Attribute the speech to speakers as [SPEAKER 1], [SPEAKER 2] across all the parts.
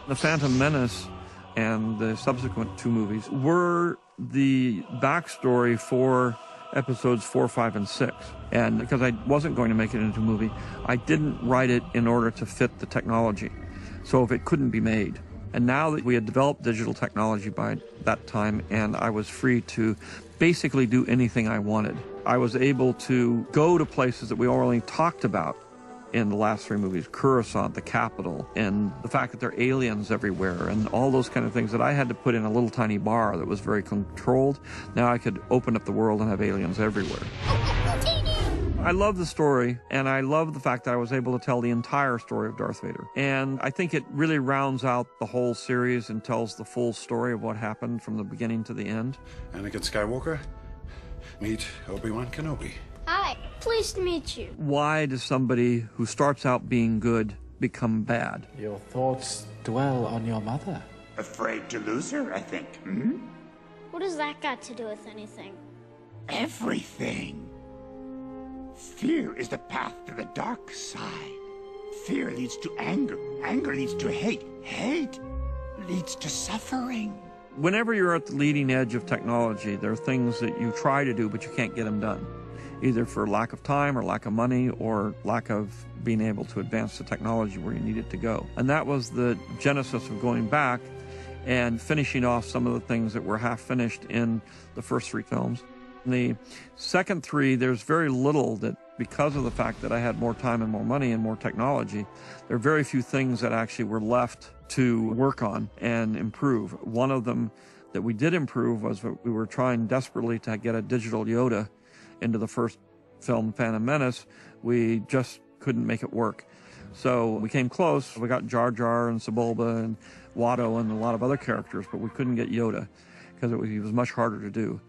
[SPEAKER 1] The Phantom Menace and the subsequent two movies were the backstory for episodes 4, 5, and 6. And because I wasn't going to make it into a movie, I didn't write it in order to fit the technology. So if it couldn't be made. And now that we had developed digital technology by that time, and I was free to basically do anything I wanted, I was able to go to places that we already talked about in the last three movies, Coruscant, the capital, and the fact that there are aliens everywhere, and all those kind of things that I had to put in a little tiny bar that was very controlled. Now I could open up the world and have aliens everywhere. I love the story, and I love the fact that I was able to tell the entire story of Darth Vader. And I think it really rounds out the whole series and tells the full story of what happened from the beginning to the end.
[SPEAKER 2] Anakin Skywalker, meet Obi-Wan Kenobi.
[SPEAKER 3] Hi, pleased to meet you.
[SPEAKER 1] Why does somebody who starts out being good become bad?
[SPEAKER 4] Your thoughts dwell on your mother.
[SPEAKER 5] Afraid to lose her, I think. Hmm?
[SPEAKER 3] What does that got to do with anything?
[SPEAKER 5] Everything. Fear is the path to the dark side. Fear leads to anger. Anger leads to hate. Hate leads to suffering.
[SPEAKER 1] Whenever you're at the leading edge of technology, there are things that you try to do, but you can't get them done, either for lack of time or lack of money or lack of being able to advance the technology where you need it to go. And that was the genesis of going back and finishing off some of the things that were half finished in the first three films. In the second three, there's very little that, because of the fact that I had more time and more money and more technology, there are very few things that actually were left to work on and improve. One of them that we did improve was we were trying desperately to get a digital Yoda into the first film, Phantom Menace. We just couldn't make it work. So we came close. We got Jar Jar and Sebulba and Watto and a lot of other characters, but we couldn't get Yoda because he was much harder to do.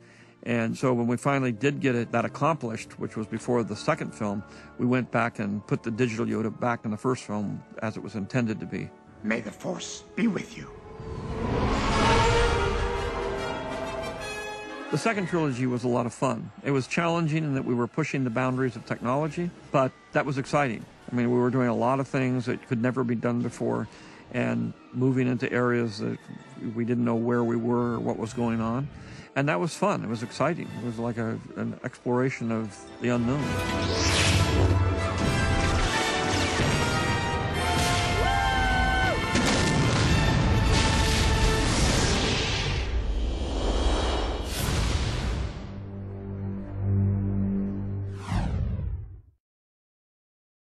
[SPEAKER 1] And so when we finally did get that accomplished, which was before the second film, we went back and put the digital Yoda back in the first film as it was intended to be.
[SPEAKER 5] May the Force be with you.
[SPEAKER 1] The second trilogy was a lot of fun. It was challenging in that we were pushing the boundaries of technology, but that was exciting. I mean, we were doing a lot of things that could never be done before and moving into areas that we didn't know where we were or what was going on. And that was fun. It was exciting. It was like an exploration of the unknown.